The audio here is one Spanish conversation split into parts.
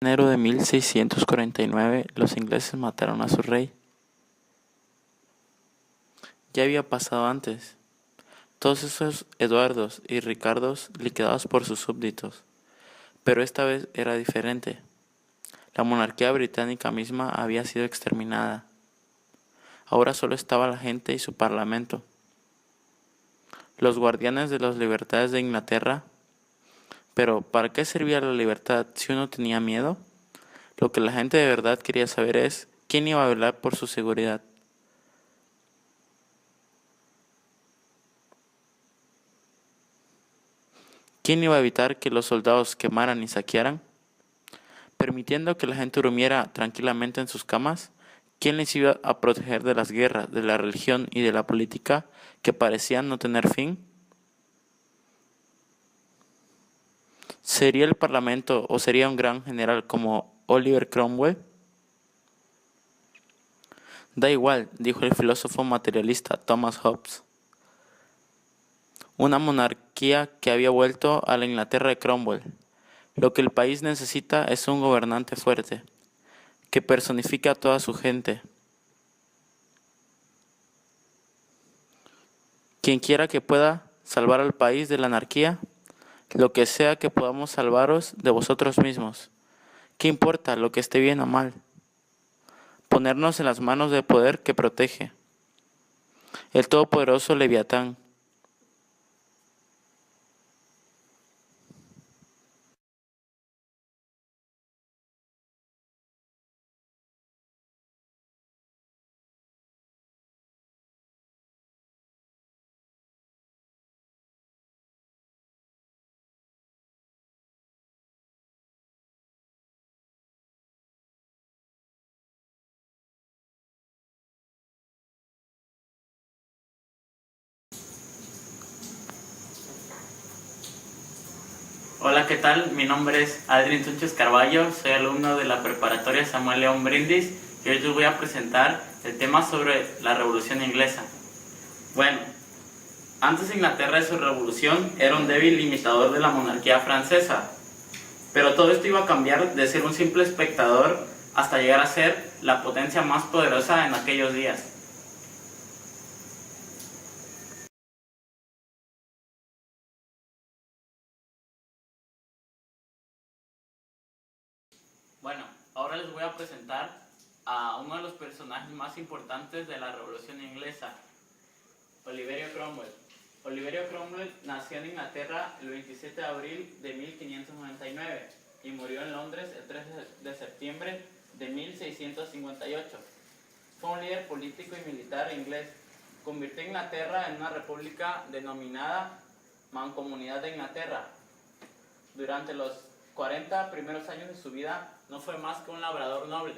En enero de 1649, los ingleses mataron a su rey. Ya había pasado antes. Todos esos Eduardos y Ricardos liquidados por sus súbditos. Pero esta vez era diferente. La monarquía británica misma había sido exterminada. Ahora solo estaba la gente y su parlamento. Los guardianes de las libertades de Inglaterra. Pero, ¿para qué servía la libertad si uno tenía miedo? Lo que la gente de verdad quería saber es quién iba a velar por su seguridad. ¿Quién iba a evitar que los soldados quemaran y saquearan? Permitiendo que la gente durmiera tranquilamente en sus camas, ¿quién les iba a proteger de las guerras, de la religión y de la política que parecían no tener fin? ¿Sería el Parlamento o sería un gran general como Oliver Cromwell? Da igual, dijo el filósofo materialista Thomas Hobbes. Una monarquía que había vuelto a la Inglaterra de Cromwell. Lo que el país necesita es un gobernante fuerte, que personifique a toda su gente. Quien quiera que pueda salvar al país de la anarquía, lo que sea que podamos salvaros de vosotros mismos. ¿Qué importa lo que esté bien o mal? Ponernos en las manos del poder que protege. El todopoderoso Leviatán. Hola, ¿qué tal? Mi nombre es Adrián Tunches Carballo, soy alumno de la preparatoria Samuel León Brindis y hoy les voy a presentar el tema sobre la Revolución Inglesa. Bueno, antes Inglaterra de su revolución era un débil imitador de la monarquía francesa, pero todo esto iba a cambiar de ser un simple espectador hasta llegar a ser la potencia más poderosa en aquellos días. Bueno, ahora les voy a presentar a uno de los personajes más importantes de la Revolución Inglesa, Oliverio Cromwell. Oliverio Cromwell nació en Inglaterra el 27 de abril de 1599 y murió en Londres el 13 de septiembre de 1658. Fue un líder político y militar inglés. Convirtió a Inglaterra en una república denominada Mancomunidad de Inglaterra. Durante los 40 primeros años de su vida no fue más que un labrador noble,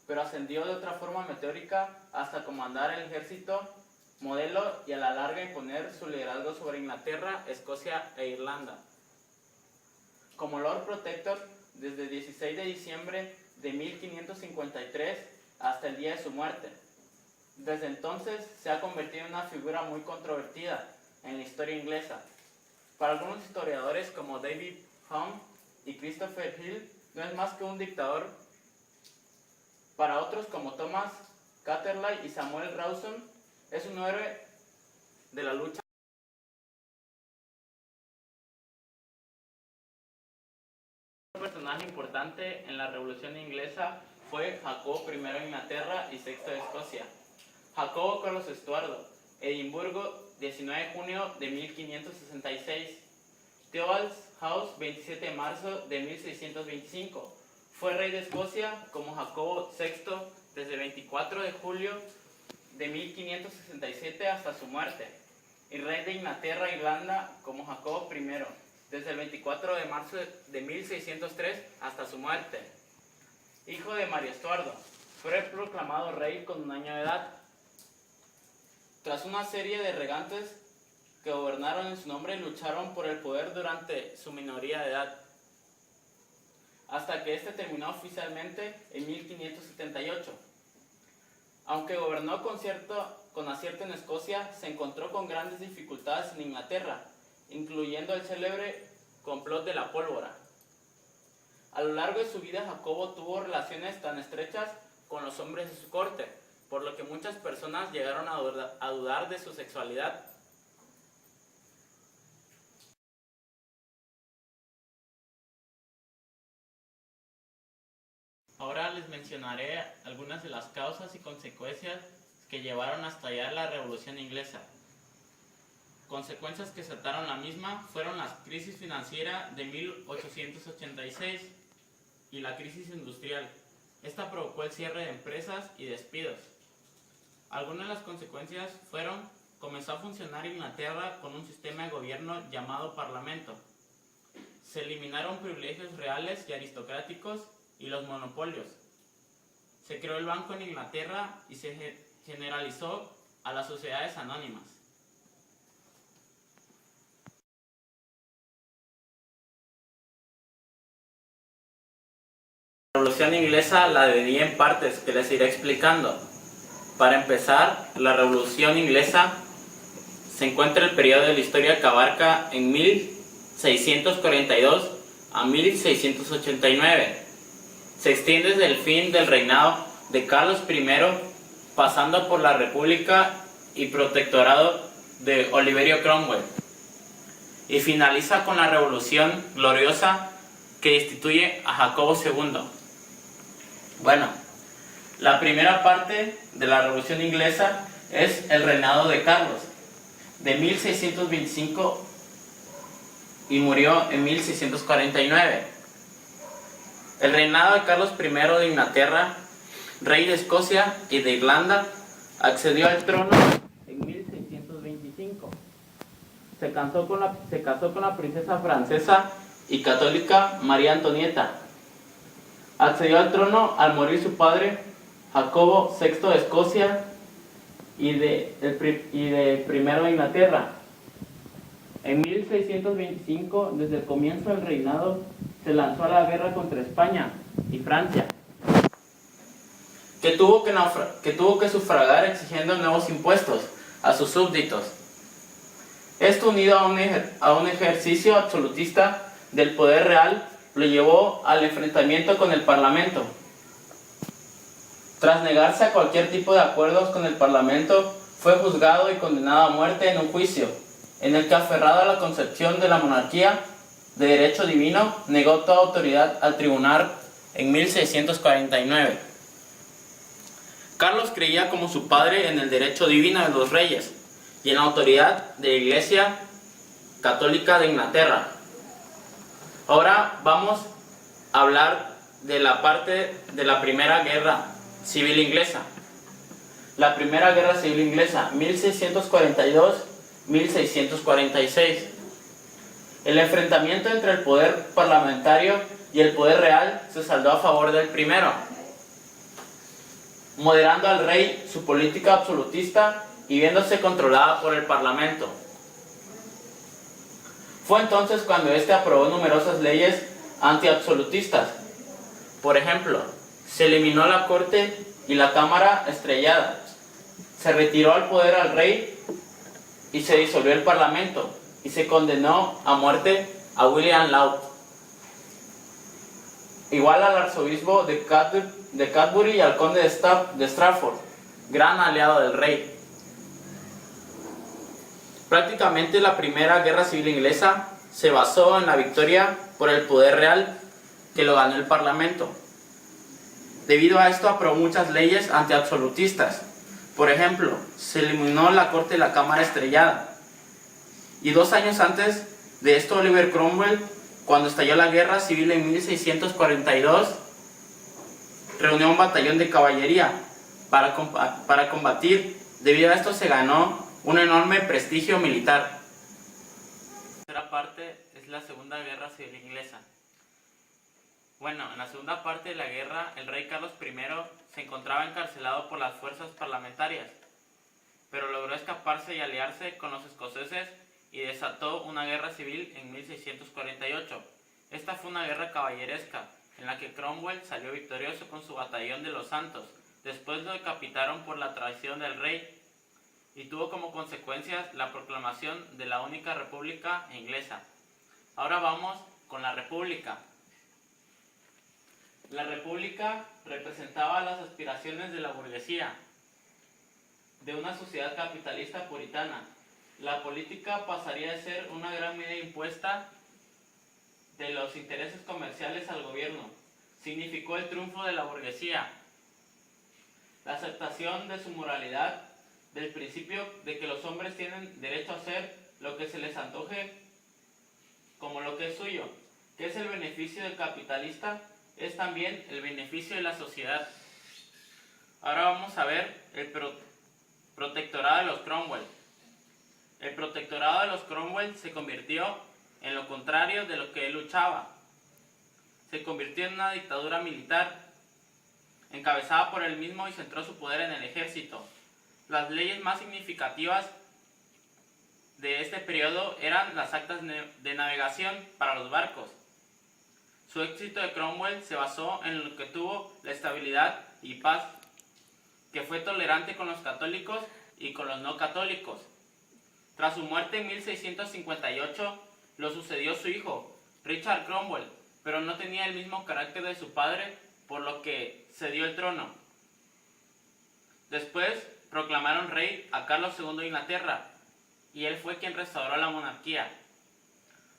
pero ascendió de otra forma meteórica hasta comandar el ejército modelo y a la larga imponer su liderazgo sobre Inglaterra, Escocia e Irlanda. Como Lord Protector desde el 16 de diciembre de 1553 hasta el día de su muerte. Desde entonces se ha convertido en una figura muy controvertida en la historia inglesa. Para algunos historiadores como David Hume y Christopher Hill, no es más que un dictador. Para otros como Thomas Catterley y Samuel Rawson, es un héroe de la lucha. Un personaje importante en la Revolución Inglesa fue Jacobo I de Inglaterra y Sexto de Escocia. Jacobo Carlos Estuardo, Edimburgo, 19 de junio de 1566. Theobald House, 27 de marzo de 1625. Fue rey de Escocia como Jacobo VI desde el 24 de julio de 1567 hasta su muerte, y rey de Inglaterra e Irlanda como Jacobo I desde el 24 de marzo de 1603 hasta su muerte. Hijo de María Estuardo, fue proclamado rey con 1 año de edad. Tras una serie de regantes que gobernaron en su nombre y lucharon por el poder durante su minoría de edad, hasta que este terminó oficialmente en 1578. Aunque gobernó con acierto en Escocia, se encontró con grandes dificultades en Inglaterra, incluyendo el célebre complot de la pólvora. A lo largo de su vida, Jacobo tuvo relaciones tan estrechas con los hombres de su corte, por lo que muchas personas llegaron a dudar de su sexualidad. Ahora les mencionaré algunas de las causas y consecuencias que llevaron a estallar la Revolución Inglesa. Consecuencias que saltaron la misma fueron la crisis financiera de 1886 y la crisis industrial. Esta provocó el cierre de empresas y despidos. Algunas de las consecuencias fueron: comenzó a funcionar Inglaterra con un sistema de gobierno llamado Parlamento. Se eliminaron privilegios reales y aristocráticos y los monopolios. Se creó el banco en Inglaterra y se generalizó a las sociedades anónimas. La Revolución Inglesa la dividí en partes que les iré explicando. Para empezar, la Revolución Inglesa se encuentra en el periodo de la historia que abarca en 1642 a 1689. Se extiende desde el fin del reinado de Carlos I, pasando por la República y Protectorado de Oliverio Cromwell, y finaliza con la Revolución Gloriosa que destituye a Jacobo II. Bueno, la primera parte de la Revolución Inglesa es el reinado de Carlos, de 1625 y murió en 1649. El reinado de Carlos I de Inglaterra, rey de Escocia y de Irlanda, accedió al trono en 1625. Se casó con la princesa francesa y católica María Antonieta. Accedió al trono al morir su padre, Jacobo VI de Escocia y de primero de Inglaterra. En 1625, desde el comienzo del reinado, se lanzó a la guerra contra España y Francia, que tuvo que sufragar exigiendo nuevos impuestos a sus súbditos. Esto, unido a un ejercicio absolutista del poder real, lo llevó al enfrentamiento con el Parlamento. Tras negarse a cualquier tipo de acuerdos con el Parlamento, fue juzgado y condenado a muerte en un juicio, en el que, aferrado a la concepción de la monarquía de derecho divino, negó toda autoridad al tribunal en 1649. Carlos creía como su padre en el derecho divino de los reyes y en la autoridad de la Iglesia Católica de Inglaterra. Ahora vamos a hablar de la parte de la Primera Guerra Civil Inglesa. La Primera Guerra Civil Inglesa, 1642-1646. El enfrentamiento entre el poder parlamentario y el poder real se saldó a favor del primero, moderando al rey su política absolutista y viéndose controlada por el Parlamento. Fue entonces cuando éste aprobó numerosas leyes antiabsolutistas. Por ejemplo, se eliminó la Corte y la Cámara estrellada, se retiró al poder al rey y se disolvió el Parlamento, y se condenó a muerte a William Laud, igual al arzobispo de Canterbury y al conde de Strafford, gran aliado del rey. Prácticamente la Primera Guerra Civil Inglesa se basó en la victoria por el poder real que lo ganó el Parlamento. Debido a esto aprobó muchas leyes antiabsolutistas. Por ejemplo, se eliminó la Corte y la Cámara estrellada. Y 2 años antes de esto, Oliver Cromwell, cuando estalló la Guerra Civil en 1642, reunió un batallón de caballería para combatir. Debido a esto se ganó un enorme prestigio militar. La tercera parte es la Segunda Guerra Civil Inglesa. Bueno, en la segunda parte de la guerra, el rey Carlos I se encontraba encarcelado por las fuerzas parlamentarias, pero logró escaparse y aliarse con los escoceses y desató una guerra civil en 1648. Esta fue una guerra caballeresca, en la que Cromwell salió victorioso con su batallón de los Santos. Después lo decapitaron por la traición del rey y tuvo como consecuencias la proclamación de la única república inglesa. Ahora vamos con la república. La república representaba las aspiraciones de la burguesía, de una sociedad capitalista puritana. La política pasaría de ser una gran medida impuesta de los intereses comerciales al gobierno. Significó el triunfo de la burguesía, la aceptación de su moralidad, del principio de que los hombres tienen derecho a hacer lo que se les antoje como lo que es suyo, que es el beneficio del capitalista, es también el beneficio de la sociedad. Ahora vamos a ver el protectorado de los Cromwell. El protectorado de los Cromwell se convirtió en lo contrario de lo que él luchaba. Se convirtió en una dictadura militar, encabezada por él mismo, y centró su poder en el ejército. Las leyes más significativas de este periodo eran las actas de navegación para los barcos. Su éxito de Cromwell se basó en lo que tuvo la estabilidad y paz, que fue tolerante con los católicos y con los no católicos. Tras su muerte en 1658, lo sucedió su hijo, Richard Cromwell, pero no tenía el mismo carácter de su padre, por lo que cedió el trono. Después proclamaron rey a Carlos II de Inglaterra, y él fue quien restauró la monarquía.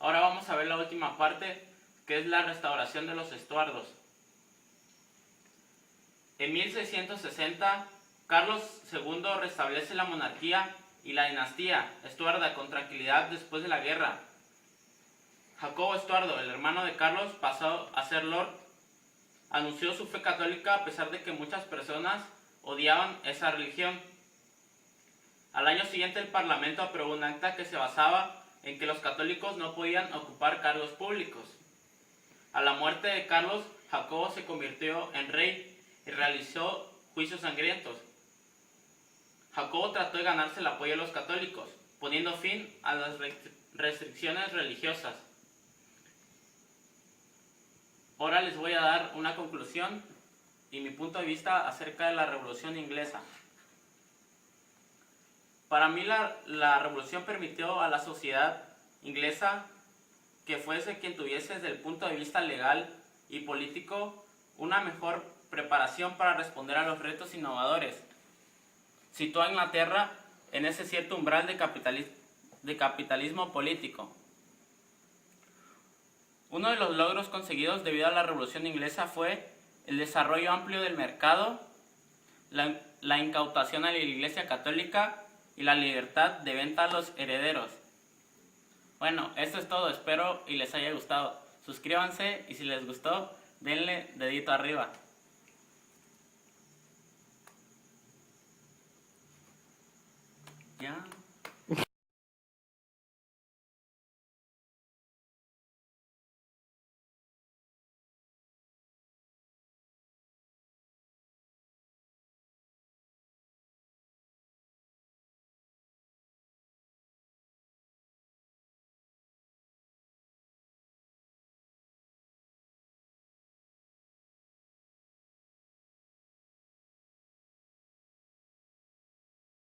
Ahora vamos a ver la última parte, que es la restauración de los Estuardos. En 1660, Carlos II restablece la monarquía y la dinastía Estuarda con tranquilidad después de la guerra. Jacobo Estuardo, el hermano de Carlos, pasó a ser lord. Anunció su fe católica a pesar de que muchas personas odiaban esa religión. Al año siguiente el Parlamento aprobó un acta que se basaba en que los católicos no podían ocupar cargos públicos. A la muerte de Carlos, Jacobo se convirtió en rey y realizó juicios sangrientos. Jacobo trató de ganarse el apoyo de los católicos, poniendo fin a las restricciones religiosas. Ahora les voy a dar una conclusión y mi punto de vista acerca de la Revolución Inglesa. Para mí la revolución permitió a la sociedad inglesa que fuese quien tuviese desde el punto de vista legal y político una mejor preparación para responder a los retos innovadores. Situó a Inglaterra en ese cierto umbral de capitalismo político. Uno de los logros conseguidos debido a la Revolución Inglesa fue el desarrollo amplio del mercado, la incautación a la Iglesia Católica y la libertad de venta a los herederos. Bueno, eso es todo, espero y les haya gustado. Suscríbanse y si les gustó, denle dedito arriba. Ya.